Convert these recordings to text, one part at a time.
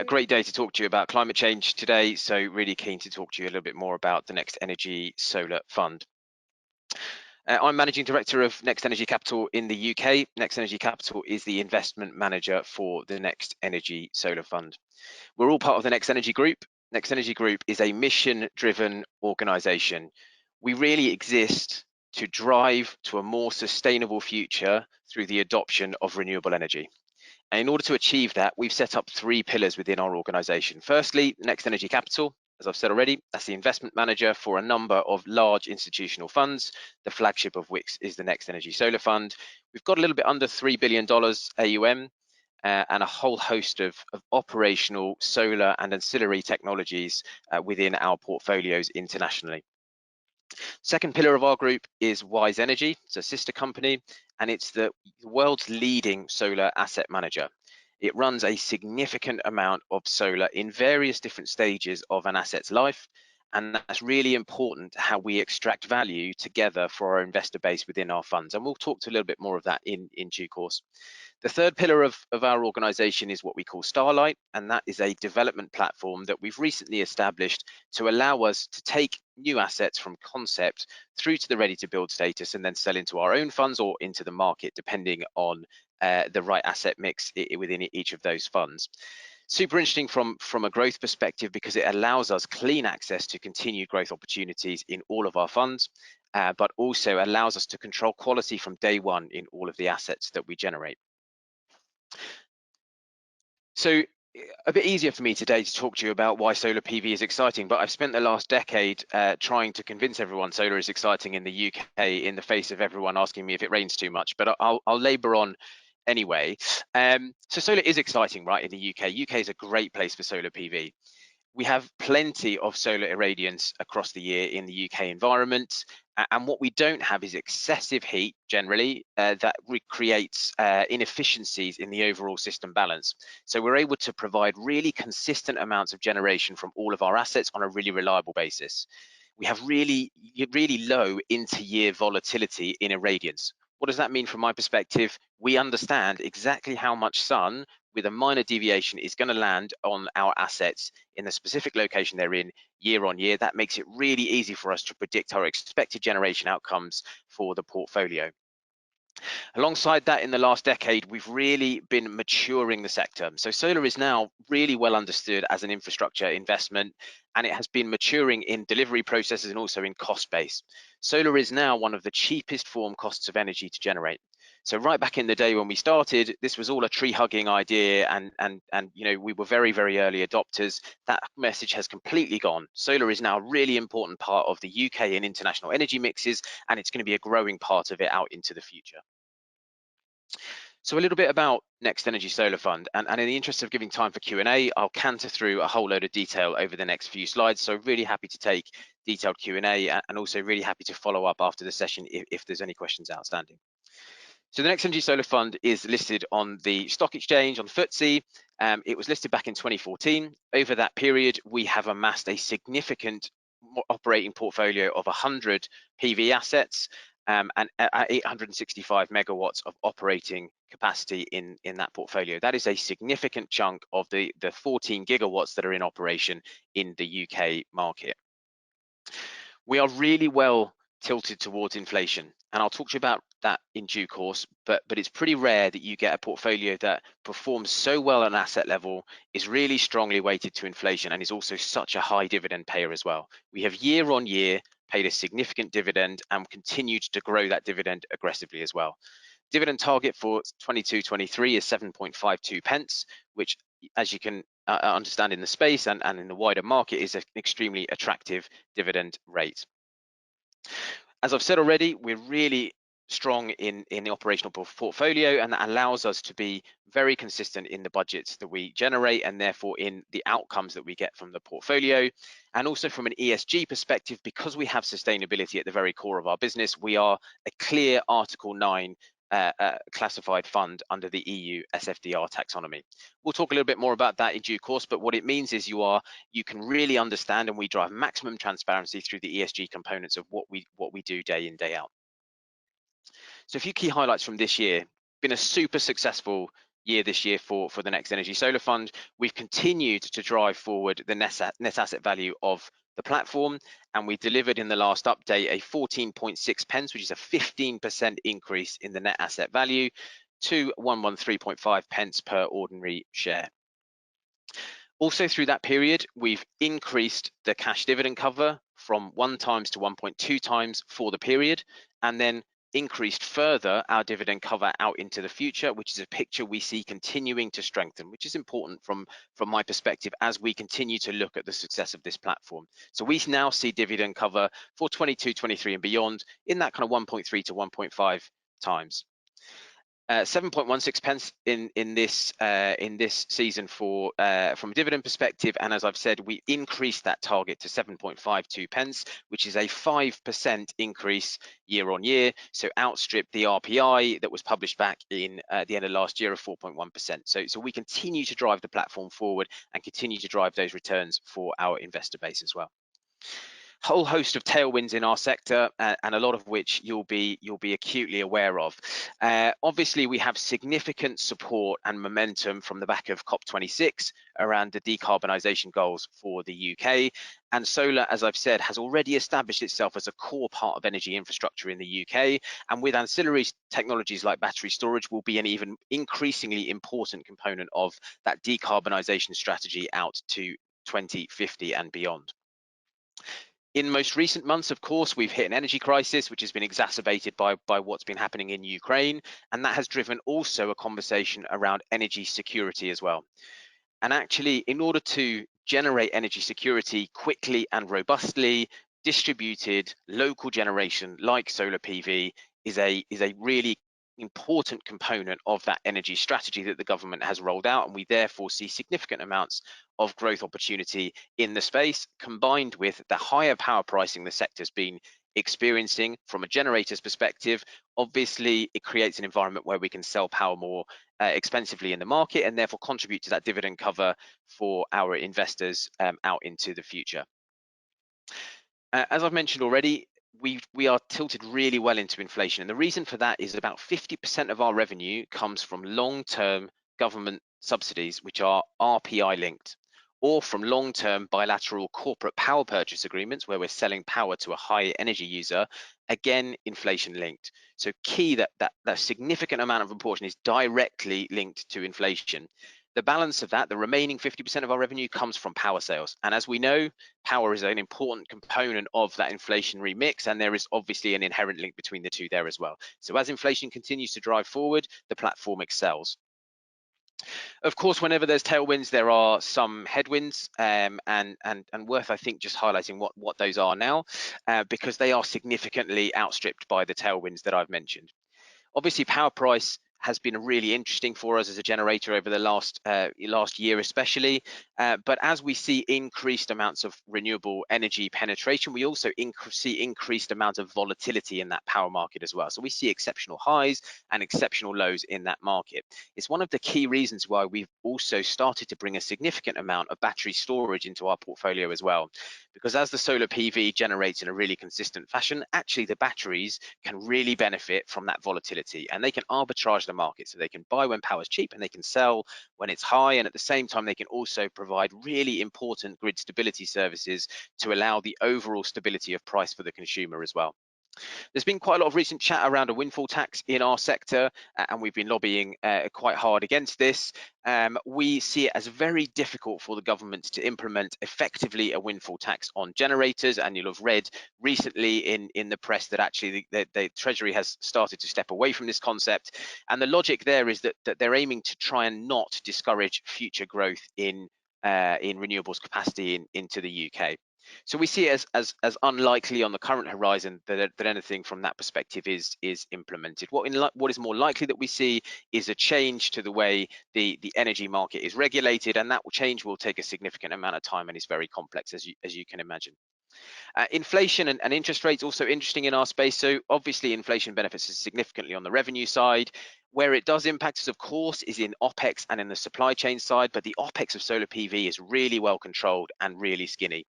great day to talk to you about climate change today. So really keen to talk to you a little bit more about the NextEnergy Solar Fund. I'm Managing Director of NextEnergy Capital in the UK. NextEnergy Capital is the investment manager for the NextEnergy Solar Fund. We're all part of the NextEnergy Group. NextEnergy Group is a mission-driven organisation. We really exist to drive to a more sustainable future through the adoption of renewable energy. And in order to achieve that, we've set up 3 pillars within our organisation. Firstly, NextEnergy Capital, as I've said already, that's the investment manager for a number of large institutional funds, the flagship of which is the NextEnergy Solar Fund. We've got a little bit under $3 billion AUM and a whole host of operational solar and ancillary technologies within our portfolios internationally. Second pillar of our group is Wise Energy. It's a sister company, and it's the world's leading solar asset manager. It runs a significant amount of solar in various different stages of an asset's life, and that's really important how we extract value together for our investor base within our funds. And we'll talk to a little bit more of that in due course. The third pillar of our organisation is what we call Starlight, and that is a development platform that we've recently established to allow us to take new assets from concept through to the ready to build status and then sell into our own funds or into the market, depending on the right asset mix within each of those funds. Super interesting from a growth perspective because it allows us clean access to continued growth opportunities in all of our funds, but also allows us to control quality from day one in all of the assets that we generate. So a bit easier for me today to talk to you about why solar PV is exciting, but I've spent the last decade trying to convince everyone solar is exciting in the UK in the face of everyone asking me if it rains too much, but I'll labour on anyway. So solar is exciting, right, in the UK. UK is a great place for solar PV. We have plenty of solar irradiance across the year in the UK environment, and what we don't have is excessive heat generally that creates inefficiencies in the overall system balance. So we're able to provide really consistent amounts of generation from all of our assets on a really reliable basis. We have really low inter-year volatility in irradiance. What does that mean from my perspective? We understand exactly how much sun with a minor deviation is going to land on our assets in the specific location they're in year on year. That makes it really easy for us to predict our expected generation outcomes for the portfolio. Alongside that, in the last decade, we've really been maturing the sector. So solar is now really well understood as an infrastructure investment, and it has been maturing in delivery processes and also in cost base. Solar is now one of the cheapest costs of energy to generate. So right back in the day when we started, this was all a tree hugging idea, and you know, we were very early adopters. That message has completely gone. Solar is now a really important part of the UK and international energy mixes, and it's going to be a growing part of it out into the future. So a little bit about NextEnergy Solar Fund, and in the interest of giving time for Q&A, I'll canter through a whole load of detail over the next few slides. So really happy to take detailed Q&A, and also really happy to follow up after the session if there's any questions outstanding. So the NextEnergy Solar Fund is listed on the stock exchange, on FTSE. It was listed back in 2014. Over that period, we have amassed a significant operating portfolio of 100 PV assets and 865 megawatts of operating capacity in that portfolio. That is a significant chunk of the 14 gigawatts that are in operation in the UK market. We are really well tilted towards inflation, and I'll talk to you about that in due course, but it's pretty rare that you get a portfolio that performs so well at an asset level, is really strongly weighted to inflation, and is also such a high dividend payer as well. We have year on year paid a significant dividend and continued to grow that dividend aggressively as well. Dividend target for 22-23 is 7.52 pence, which, as you can understand in the space and in the wider market, is an extremely attractive dividend rate. As I've said already, we're really strong in the operational portfolio, and that allows us to be very consistent in the budgets that we generate, and therefore in the outcomes that we get from the portfolio. And also from an ESG perspective, because we have sustainability at the very core of our business, we are a clear Article 9 classified fund under the EU SFDR taxonomy. We'll talk a little bit more about that in due course, but what it means is you can really understand, and we drive maximum transparency through the ESG components of what we do day in, day out. So a few key highlights from this year. Been a super successful year this year for the NextEnergy Solar Fund. We've continued to drive forward the net asset value of the platform, and we delivered in the last update a 14.6 pence, which is a 15% increase in the net asset value to 113.5 pence per ordinary share. Also through that period, we've increased the cash dividend cover from 1 times to 1.2 times for the period, and then increased further our dividend cover out into the future, which is a picture we see continuing to strengthen, which is important from my perspective as we continue to look at the success of this platform. So we now see dividend cover for 22, 23 and beyond in that kind of 1.3 to 1.5 times. 7.16 pence in this season for from a dividend perspective, and as I've said, we increased that target to 7.52 pence, which is a 5% increase year on year, so outstripped the RPI that was published back in the end of last year of 4.1%. So we continue to drive the platform forward and continue to drive those returns for our investor base as well. Whole host of tailwinds in our sector, and a lot of which you'll be acutely aware of. Obviously, we have significant support and momentum from the back of COP26 around the decarbonisation goals for the UK, and solar, as I've said, has already established itself as a core part of energy infrastructure in the UK, and with ancillary technologies like battery storage will be an even increasingly important component of that decarbonisation strategy out to 2050 and beyond. In most recent months, of course, we've hit an energy crisis, which has been exacerbated by what's been happening in Ukraine, and that has driven also a conversation around energy security as well. And actually, in order to generate energy security quickly and robustly, distributed local generation like solar PV is a really important component of that energy strategy that the government has rolled out, and we therefore see significant amounts of growth opportunity in the space, combined with the higher power pricing the sector's been experiencing from a generator's perspective. Obviously, it creates an environment where we can sell power more expensively in the market and therefore contribute to that dividend cover for our investors out into the future. As I've mentioned already, we are tilted really well into inflation, and the reason for that is about 50% of our revenue comes from long-term government subsidies, which are RPI linked, or from long-term bilateral corporate power purchase agreements where we're selling power to a high energy user, again inflation linked. So key that significant amount of proportion is directly linked to inflation. The balance of that, the remaining 50% of our revenue, comes from power sales. And as we know, power is an important component of that inflationary mix, and there is obviously an inherent link between the two there as well. So as inflation continues to drive forward, the platform excels. Of course, whenever there's tailwinds, there are some headwinds, and worth, I think, just highlighting what those are now, because they are significantly outstripped by the tailwinds that I've mentioned. Obviously, power price has been really interesting for us as a generator over the last year especially, but as we see increased amounts of renewable energy penetration, we also see increased amount of volatility in that power market as well. So we see exceptional highs and exceptional lows in that market. It's one of the key reasons why we've also started to bring a significant amount of battery storage into our portfolio as well, because as the solar PV generates in a really consistent fashion, actually the batteries can really benefit from that volatility, and they can arbitrage the market. So they can buy when power's cheap and they can sell when it's high, and at the same time they can also provide really important grid stability services to allow the overall stability of price for the consumer as well. There's been quite a lot of recent chat around a windfall tax in our sector, and we've been lobbying quite hard against this. We see it as very difficult for the government to implement effectively a windfall tax on generators, and you'll have read recently in the press that actually the Treasury has started to step away from this concept, and the logic there is that they're aiming to try and not discourage future growth in renewables capacity into the UK. So we see it as unlikely on the current horizon that anything from that perspective is implemented. What is more likely that we see is a change to the way the energy market is regulated, and that change will take a significant amount of time and is very complex, as you can imagine. Inflation and interest rates also interesting in our space. So obviously inflation benefits us significantly on the revenue side. Where it does impact us, of course, is in opex and in the supply chain side, but the opex of solar PV is really well controlled and really skinny.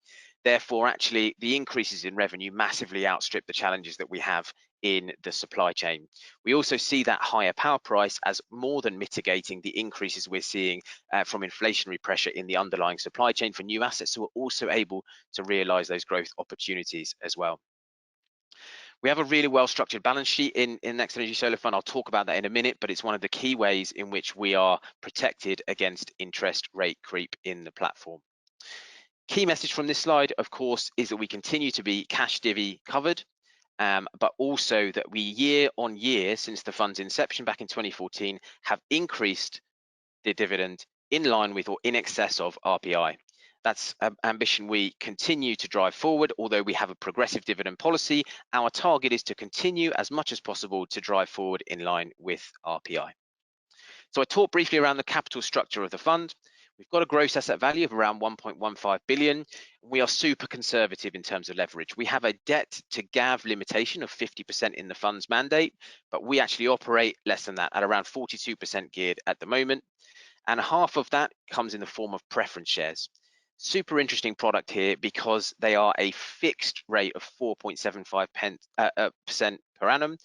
Therefore, actually, the increases in revenue massively outstrip the challenges that we have in the supply chain. We also see that higher power price as more than mitigating the increases we're seeing from inflationary pressure in the underlying supply chain for new assets, so we're also able to realize those growth opportunities as well. We have a really well-structured balance sheet in NextEnergy Solar Fund. I'll talk about that in a minute, but it's one of the key ways in which we are protected against interest rate creep in the platform. Key message from this slide, of course, is that we continue to be cash divvy covered, but also that we year on year since the fund's inception back in 2014 have increased the dividend in line with or in excess of RPI. That's an ambition we continue to drive forward. Although we have a progressive dividend policy, our target is to continue as much as possible to drive forward in line with RPI. So I talked briefly around the capital structure of the fund. We've got a gross asset value of around 1.15 billion. We are super conservative in terms of leverage. We have a debt to GAV limitation of 50% in the fund's mandate, but we actually operate less than that at around 42% geared at the moment. And half of that comes in the form of preference shares. Super interesting product here because they are a fixed rate of 4.75% per annum.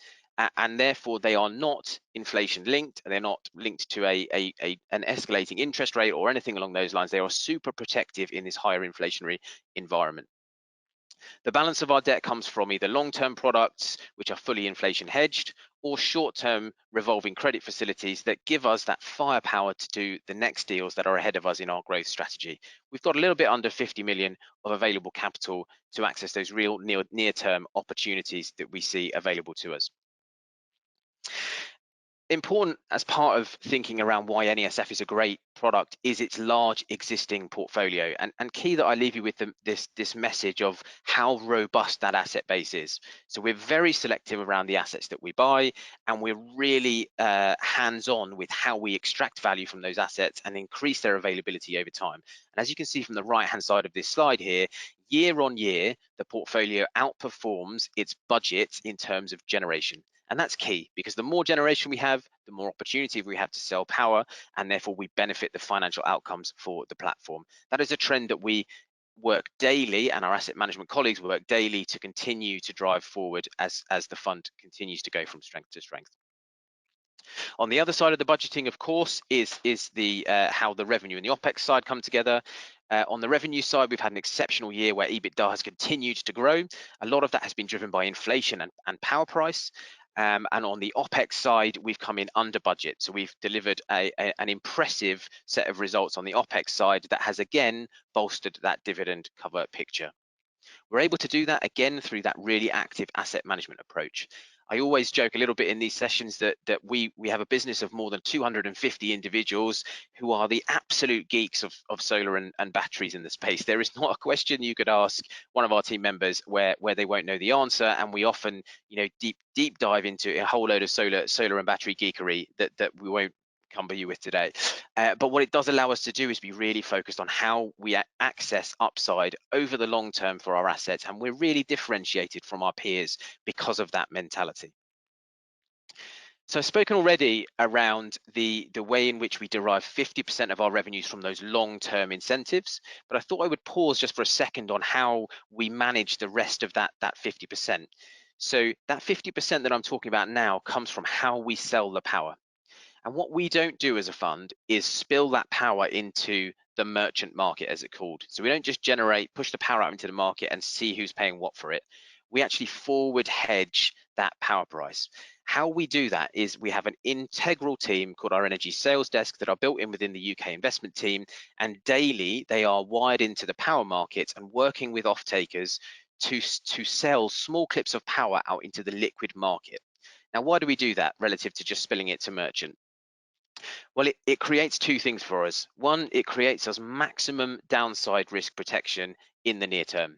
And therefore they are not inflation linked, and they're not linked to an escalating interest rate or anything along those lines. They are super protective in this higher inflationary environment. The balance of our debt comes from either long-term products, which are fully inflation hedged, or short-term revolving credit facilities that give us that firepower to do the next deals that are ahead of us in our growth strategy. We've got a little bit under 50 million of available capital to access those real near-term opportunities that we see available to us. Important as part of thinking around why NESF is a great product is its large existing portfolio, and key that I leave you with this message of how robust that asset base is. So we're very selective around the assets that we buy, and we're really hands-on with how we extract value from those assets and increase their availability over time. And as you can see from the right-hand side of this slide here, year on year, the portfolio outperforms its budget in terms of generation. And that's key because the more generation we have, the more opportunity we have to sell power, and therefore we benefit the financial outcomes for the platform. That is a trend that we work daily, and our asset management colleagues work daily to continue to drive forward as the fund continues to go from strength to strength. On the other side of the budgeting, of course, is the how the revenue and the opex side come together. On the revenue side, we've had an exceptional year where EBITDA has continued to grow. A lot of that has been driven by inflation and power price. And on the opex side, we've come in under budget. So we've delivered an impressive set of results on the opex side that has again bolstered that dividend cover picture. We're able to do that again through that really active asset management approach. I always joke a little bit in these sessions that we have a business of more than 250 individuals who are the absolute geeks of solar and batteries in the space. There is not a question you could ask one of our team members where they won't know the answer, and we often, deep dive into a whole load of solar and battery geekery that we won't cumber you with today. But what it does allow us to do is be really focused on how we access upside over the long term for our assets, and we're really differentiated from our peers because of that mentality. So I've spoken already around the way in which we derive 50% of our revenues from those long-term incentives, but I thought I would pause just for a second on how we manage the rest of that 50%. So that 50% that I'm talking about now comes from how we sell the power. And what we don't do as a fund is spill that power into the merchant market, as it's called. So we don't just push the power out into the market and see who's paying what for it. We actually forward hedge that power price. How we do that is we have an integral team called our energy sales desk that are built in within the UK investment team, and daily they are wired into the power markets and working with off-takers to sell small clips of power out into the liquid market. Now, why do we do that relative to just spilling it to merchant? Well, it creates two things for us. One, it creates us maximum downside risk protection in the near term.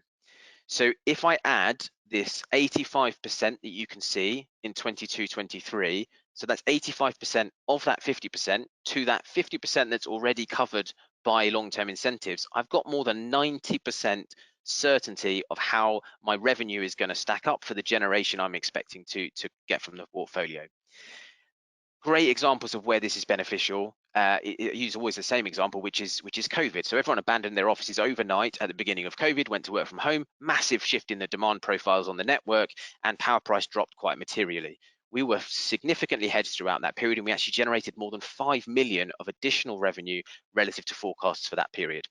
So if I add this 85% that you can see in 22-23, so that's 85% of that 50% to that 50% that's already covered by long-term incentives, I've got more than 90% certainty of how my revenue is going to stack up for the generation I'm expecting to get from the portfolio. Great examples of where this is beneficial. I use always the same example, which is COVID. So everyone abandoned their offices overnight at the beginning of COVID, went to work from home, massive shift in the demand profiles on the network, and power price dropped quite materially. We were significantly hedged throughout that period, and we actually generated more than 5 million of additional revenue relative to forecasts for that period.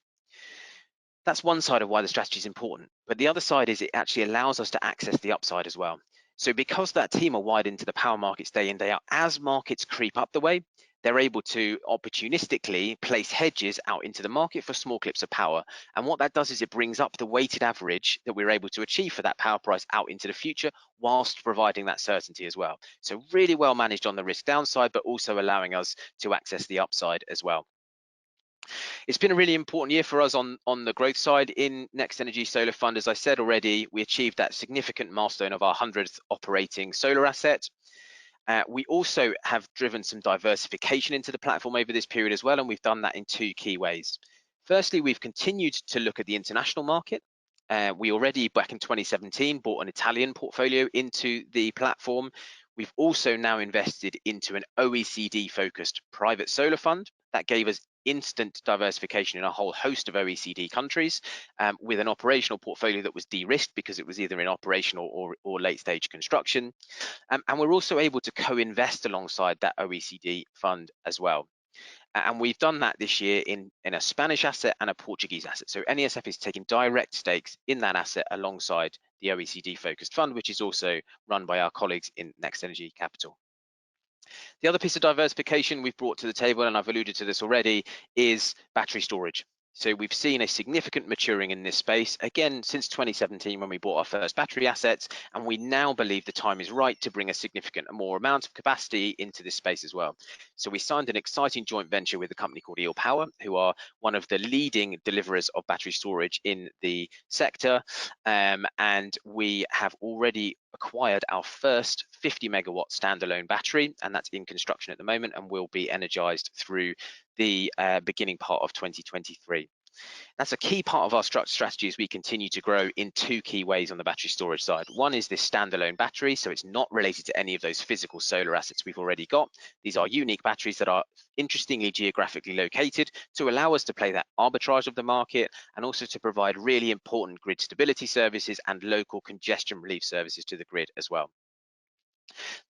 That's one side of why the strategy is important. But the other side is it actually allows us to access the upside as well. So because that team are wide into the power markets day in, day out, as markets creep up the way, they're able to opportunistically place hedges out into the market for small clips of power. And what that does is it brings up the weighted average that we're able to achieve for that power price out into the future, whilst providing that certainty as well. So really well managed on the risk downside, but also allowing us to access the upside as well. It's been a really important year for us on the growth side in NextEnergy Solar Fund. As I said already, we achieved that significant milestone of our 100th operating solar asset. We also have driven some diversification into the platform over this period as well, and we've done that in two key ways. Firstly, we've continued to look at the international market. We already, back in 2017, bought an Italian portfolio into the platform. We've also now invested into an OECD-focused private solar fund that gave us instant diversification in a whole host of OECD countries, with an operational portfolio that was de-risked because it was either in operational or late-stage construction. And we're also able to co-invest alongside that OECD fund as well. And we've done that this year in a Spanish asset and a Portuguese asset. So NESF is taking direct stakes in that asset alongside the OECD focused fund, which is also run by our colleagues in NextEnergy Capital. The other piece of diversification we've brought to the table, and I've alluded to this already, is battery storage. So we've seen a significant maturing in this space, again, since 2017 when we bought our first battery assets, and we now believe the time is right to bring a significant more amount of capacity into this space as well. So we signed an exciting joint venture with a company called Eel Power, who are one of the leading deliverers of battery storage in the sector, and we have already acquired our first 50 megawatt standalone battery, and that's in construction at the moment and will be energized through the beginning part of 2023. That's a key part of our strategy as we continue to grow in two key ways on the battery storage side. One is this standalone battery, so it's not related to any of those physical solar assets we've already got. These are unique batteries that are interestingly geographically located to allow us to play that arbitrage of the market, and also to provide really important grid stability services and local congestion relief services to the grid as well.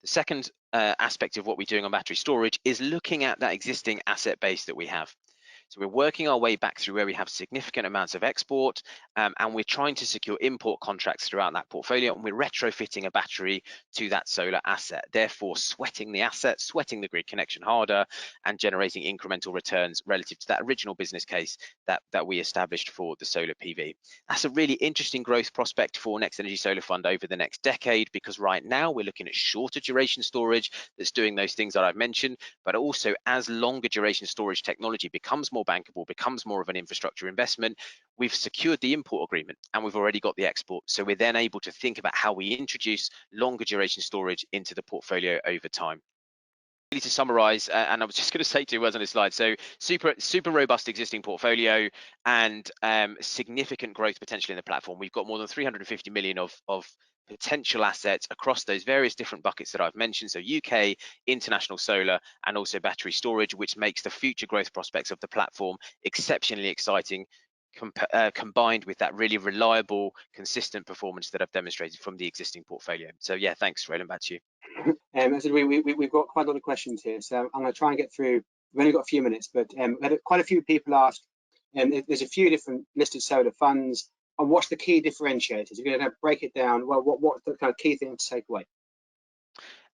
The second aspect of what we're doing on battery storage is looking at that existing asset base that we have. So we're working our way back through where we have significant amounts of export, and we're trying to secure import contracts throughout that portfolio, and we're retrofitting a battery to that solar asset, therefore sweating the asset, sweating the grid connection harder, and generating incremental returns relative to that original business case that we established for the solar PV. That's a really interesting growth prospect for NextEnergy Solar Fund over the next decade, because right now we're looking at shorter duration storage that's doing those things that I've mentioned, but also as longer duration storage technology becomes more bankable, becomes more of an infrastructure investment, we've secured the import agreement and we've already got the export. So we're then able to think about how we introduce longer duration storage into the portfolio over time. Really, to summarize, and I was just going to say 2 words on this slide. So super robust existing portfolio and significant growth potential in the platform. We've got more than 350 million of potential assets across those various different buckets that I've mentioned. So UK, international solar, and also battery storage, which makes the future growth prospects of the platform exceptionally exciting, combined with that really reliable, consistent performance that I've demonstrated from the existing portfolio. So yeah, thanks, Roland, back to you. As I said, we've got quite a lot of questions here, so I'm going to try and get through. We've only got a few minutes, but quite a few people asked, there's a few different listed solar funds, and what's the key differentiators? You're going to break it down. Well, what's the kind of key thing to take away?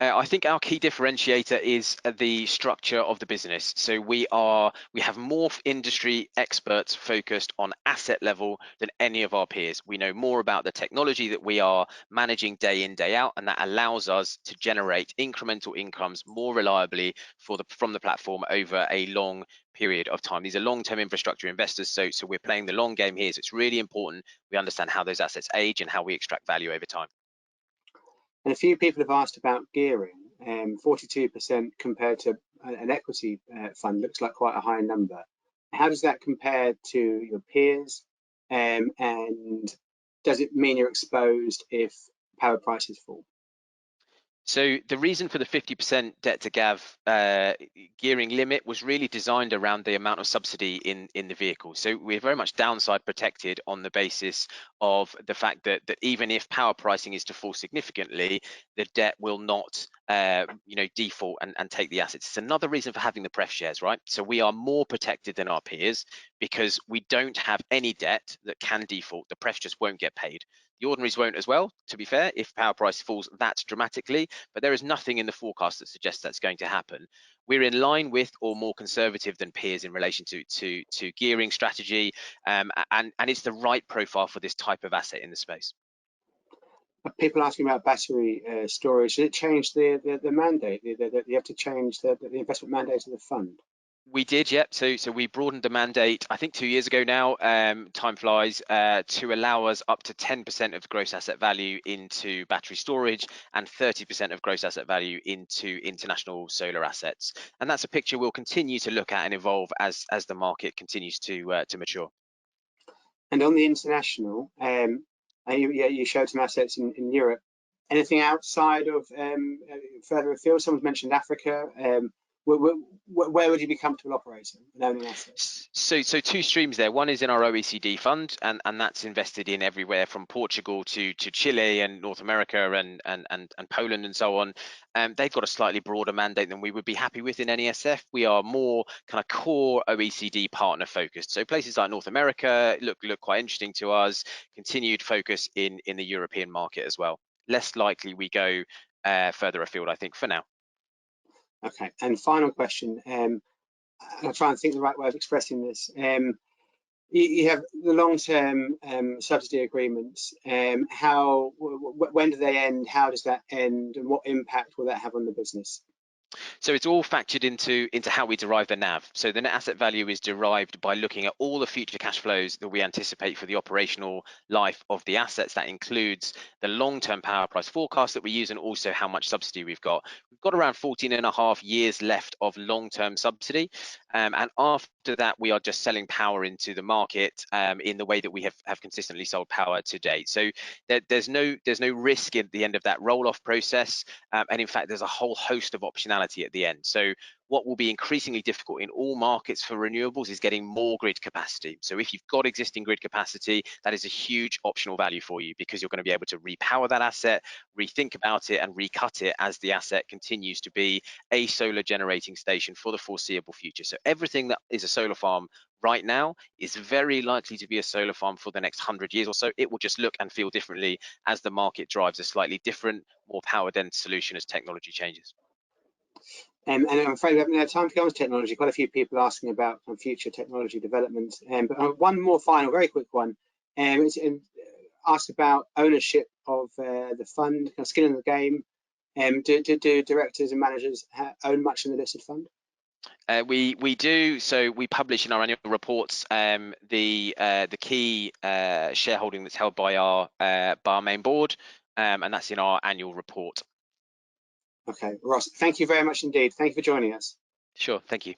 I think our key differentiator is the structure of the business. So we have more industry experts focused on asset level than any of our peers. We know more about the technology that we are managing day in, day out, and that allows us to generate incremental incomes more reliably from the platform over a long period of time. These are long-term infrastructure investors, so we're playing the long game here. So it's really important we understand how those assets age and how we extract value over time. And a few people have asked about gearing. 42% compared to an equity fund looks like quite a high number. How does that compare to your peers? And does it mean you're exposed if power prices fall? So the reason for the 50% debt to GAV gearing limit was really designed around the amount of subsidy in the vehicle. So we're very much downside protected on the basis of the fact that even if power pricing is to fall significantly, the debt will not default and take the assets. It's another reason for having the pref shares, right? So we are more protected than our peers because we don't have any debt that can default. The pref just won't get paid. The ordinaries won't as well, to be fair, if power price falls that dramatically, but there is nothing in the forecast that suggests that's going to happen. We're in line with or more conservative than peers in relation to gearing strategy, and it's the right profile for this type of asset in the space. People asking about battery storage. Did it change the mandate? You have to change the investment mandate of the fund? We did, yep. So we broadened the mandate, I think 2 years ago now, time flies, to allow us up to 10% of gross asset value into battery storage and 30% of gross asset value into international solar assets. And that's a picture we'll continue to look at and evolve as the market continues to mature. And on the international, you showed some assets in Europe. Anything outside of further afield? Someone's mentioned Africa. Where would you be comfortable operating and owning assets? So two streams there. One is in our OECD fund, and that's invested in everywhere from Portugal to Chile and North America and Poland and so on. They've got a slightly broader mandate than we would be happy with in NESF. We are more kind of core OECD partner focused. So places like North America look quite interesting to us. Continued focus in the European market as well. Less likely we go further afield, I think, for now. Okay, and final question. I'll try and think the right way of expressing this. You have the long-term subsidy agreements. When do they end? How does that end? And what impact will that have on the business? So it's all factored into how we derive the NAV. So the net asset value is derived by looking at all the future cash flows that we anticipate for the operational life of the assets. That includes the long-term power price forecast that we use and also how much subsidy we've got. We've got around 14.5 years left of long-term subsidy. And after that, we are just selling power into the market in the way that we have consistently sold power to date. So there's no risk at the end of that roll-off process. And in fact, there's a whole host of optionality at the end. So what will be increasingly difficult in all markets for renewables is getting more grid capacity. So if you've got existing grid capacity, that is a huge optional value for you because you're going to be able to repower that asset, rethink about it and recut it as the asset continues to be a solar generating station for the foreseeable future. So everything that is a solar farm right now is very likely to be a solar farm for the next 100 years or so. It will just look and feel differently as the market drives a slightly different, more power dense solution as technology changes. And I'm afraid we haven't had time to go on to technology. Quite a few people asking about future technology development. But one more final, very quick one. It's asked about ownership of the fund, kind of skin in the game. Do directors and managers own much in the listed fund? We do. So we publish in our annual reports the key shareholding that's held by our main board, and that's in our annual report. Okay, Ross, thank you very much indeed. Thank you for joining us. Sure, thank you.